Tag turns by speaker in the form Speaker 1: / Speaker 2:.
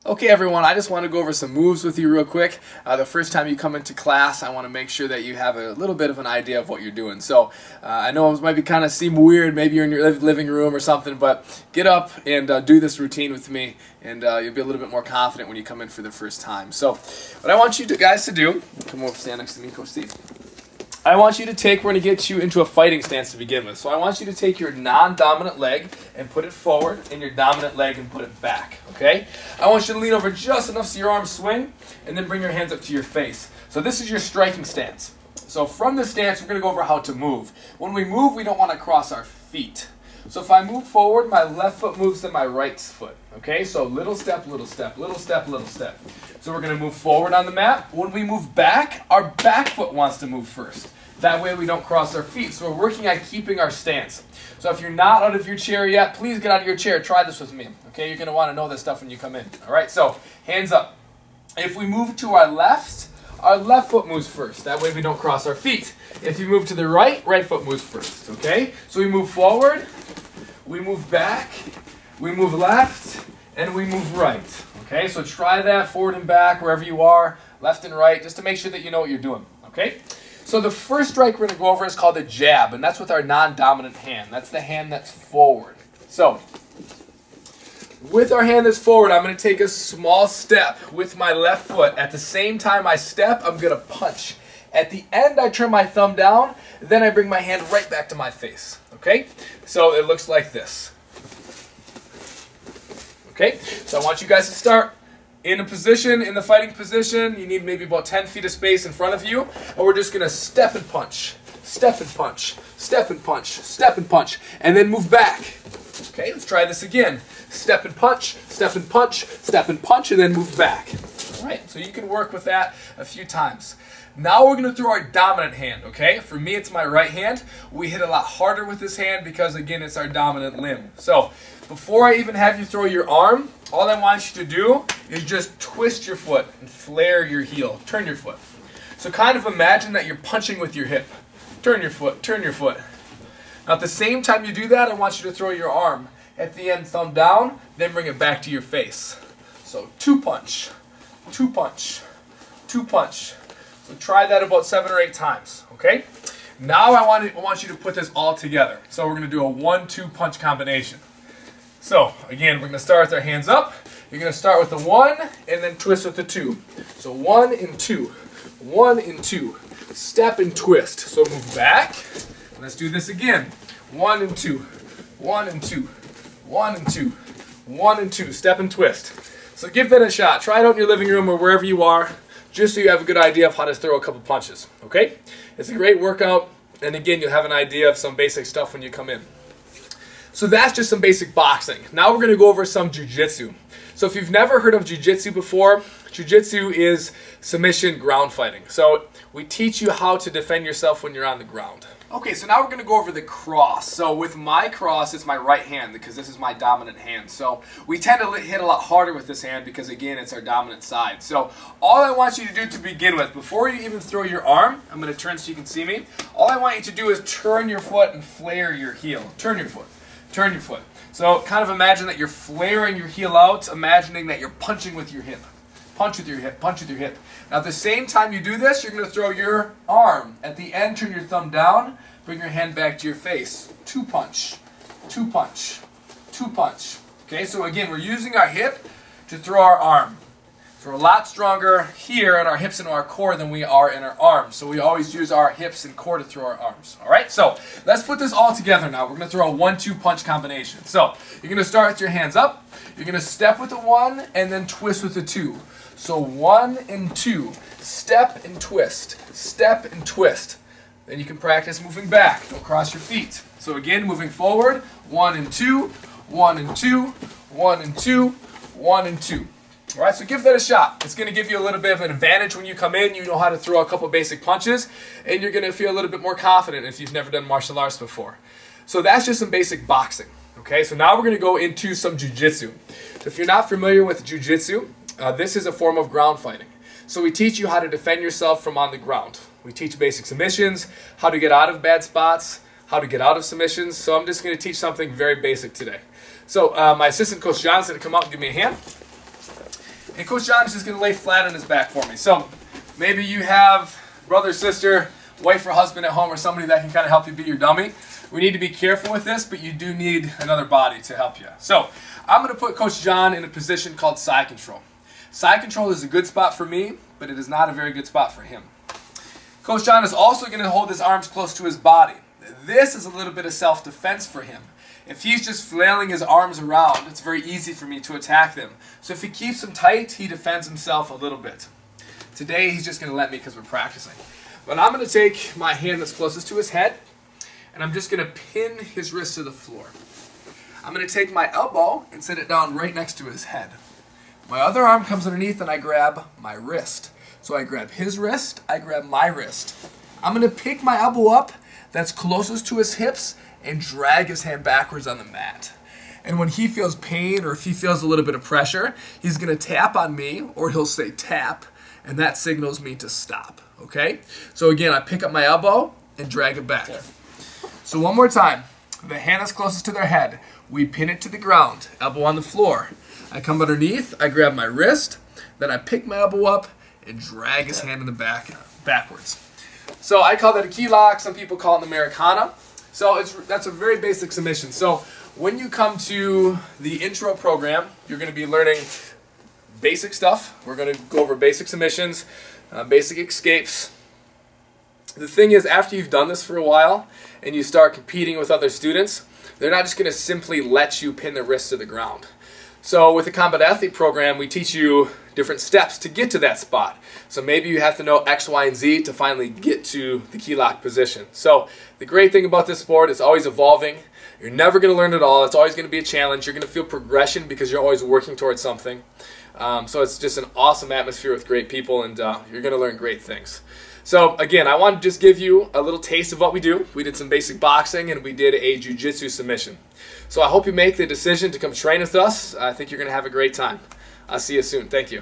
Speaker 1: Okay everyone, I just want to go over some moves with you real quick. The first time you come into class, I want to make sure that you have a little bit of an idea of what you're doing. So I know it might seem weird, maybe you're in your living room or something, but get up and do this routine with me, and you'll be a little bit more confident when you come in for the first time. So what I want you guys to do, come over, stand next to me, Coach Steve. I want you to we're going to get you into a fighting stance to begin with. So I want you to take your non-dominant leg and put it forward, and your dominant leg and put it back, okay? I want you to lean over just enough so your arms swing, and then bring your hands up to your face. So this is your striking stance. So from this stance, we're going to go over how to move. When we move, we don't want to cross our feet. So if I move forward, my left foot moves to my right foot, okay? So little step, little step, little step, little step. So we're going to move forward on the mat. When we move back, our back foot wants to move first. That way we don't cross our feet. So we're working on keeping our stance. So if you're not out of your chair yet, please get out of your chair. Try this with me, okay? You're going to want to know this stuff when you come in, all right? So hands up. If we move to our left foot moves first. That way we don't cross our feet. If you move to the right foot moves first, okay? So we move forward, we move back, we move left, and we move right, okay? So try that forward and back, wherever you are, left and right, just to make sure that you know what you're doing, okay? So the first strike we're going to go over is called a jab, and that's with our non-dominant hand. That's the hand that's forward. So with our hand that's forward, I'm going to take a small step with my left foot. At the same time I step, I'm going to punch. At the end, I turn my thumb down, then I bring my hand right back to my face, okay? So it looks like this. Okay, so I want you guys to start in a position, in the fighting position. You need maybe about 10 feet of space in front of you, and we're just going to step and punch, step and punch, step and punch, step and punch, and then move back. Okay, let's try this again. Step and punch, step and punch, step and punch, and then move back. All right, so you can work with that a few times. Now we're going to throw our dominant hand, okay? For me, it's my right hand. We hit a lot harder with this hand because, again, it's our dominant limb. So before I even have you throw your arm, all I want you to do is just twist your foot and flare your heel. Turn your foot. So kind of imagine that you're punching with your hip. Turn your foot, turn your foot. Now at the same time you do that, I want you to throw your arm. At the end, thumb down, then bring it back to your face. So two punch, two punch, two punch. So try that about 7 or 8 times, okay? Now I want you to put this all together. So we're going to do a 1-2 punch combination. So again, we're going to start with our hands up. You're going to start with the 1 and then twist with the 2. So 1 and 2, 1 and 2. Step and twist. So move back. Let's do this again. 1 and 2, 1 and 2, 1 and 2, 1 and 2. Step and twist. So give that a shot. Try it out in your living room or wherever you are, just so you have a good idea of how to throw a couple punches, okay? It's a great workout, and again, you'll have an idea of some basic stuff when you come in. So that's just some basic boxing. Now we're going to go over some jiu-jitsu. So if you've never heard of jiu-jitsu before, jiu-jitsu is submission ground fighting. So we teach you how to defend yourself when you're on the ground. Okay, so now we're going to go over the cross. So with my cross, it's my right hand because this is my dominant hand. So we tend to hit a lot harder with this hand because, again, it's our dominant side. So all I want you to do to begin with, before you even throw your arm, I'm going to turn so you can see me. All I want you to do is turn your foot and flare your heel. Turn your foot. Turn your foot. So kind of imagine that you're flaring your heel out, imagining that you're punching with your hip. Punch with your hip, punch with your hip. Now at the same time you do this, you're going to throw your arm. At the end, turn your thumb down, bring your hand back to your face. 2 punch, 2 punch, 2 punch. Okay, so again, we're using our hip to throw our arm. So we're a lot stronger here in our hips and our core than we are in our arms. So we always use our hips and core to throw our arms. All right, so let's put this all together now. We're going to throw a 1-2 punch combination. So you're going to start with your hands up. You're going to step with the 1 and then twist with the 2. So 1 and 2, step and twist, step and twist. Then you can practice moving back. Don't cross your feet. So again, moving forward, 1 and 2, 1 and 2, 1 and 2, 1 and 2. All right, so give that a shot. It's going to give you a little bit of an advantage when you come in. You know how to throw a couple basic punches, and you're going to feel a little bit more confident if you've never done martial arts before. So that's just some basic boxing. Okay, so now we're going to go into some jiu-jitsu. So if you're not familiar with jiu-jitsu, this is a form of ground fighting. So we teach you how to defend yourself from on the ground. We teach basic submissions, how to get out of bad spots, how to get out of submissions. So I'm just going to teach something very basic today. So my assistant, Coach John's going to come out and give me a hand. And Coach John is just going to lay flat on his back for me. So maybe you have brother, sister, wife or husband at home, or somebody that can kind of help you beat your dummy. We need to be careful with this, but you do need another body to help you. So I'm going to put Coach John in a position called side control. Side control is a good spot for me, but it is not a very good spot for him. Coach John is also going to hold his arms close to his body. This is a little bit of self-defense for him. If he's just flailing his arms around, it's very easy for me to attack them. So if he keeps them tight, he defends himself a little bit. Today, he's just going to let me because we're practicing. But I'm going to take my hand that's closest to his head, and I'm just going to pin his wrist to the floor. I'm going to take my elbow and set it down right next to his head. My other arm comes underneath, and I grab my wrist. So I grab his wrist, I grab my wrist. I'm going to pick my elbow up that's closest to his hips and drag his hand backwards on the mat. And when he feels pain or if he feels a little bit of pressure, he's going to tap on me, or he'll say tap, and that signals me to stop. Okay? So again, I pick up my elbow and drag it back. So one more time. The hand that's closest to their head, we pin it to the ground, elbow on the floor. I come underneath, I grab my wrist, then I pick my elbow up and drag his hand in the back backwards. So I call that a key lock. Some people call it an Americana. So that's a very basic submission. So when you come to the intro program, you're going to be learning basic stuff. We're going to go over basic submissions, basic escapes. The thing is, after you've done this for a while and you start competing with other students, they're not just going to simply let you pin the wrist to the ground. So with the Combat Athlete program, we teach you different steps to get to that spot. So maybe you have to know X, Y, and Z to finally get to the key lock position. So the great thing about this sport is always evolving. You're never going to learn it all. It's always going to be a challenge. You're going to feel progression because you're always working towards something. So it's just an awesome atmosphere with great people, and you're going to learn great things. So again, I want to just give you a little taste of what we do. We did some basic boxing and we did a jiu-jitsu submission. So I hope you make the decision to come train with us. I think you're going to have a great time. I'll see you soon. Thank you.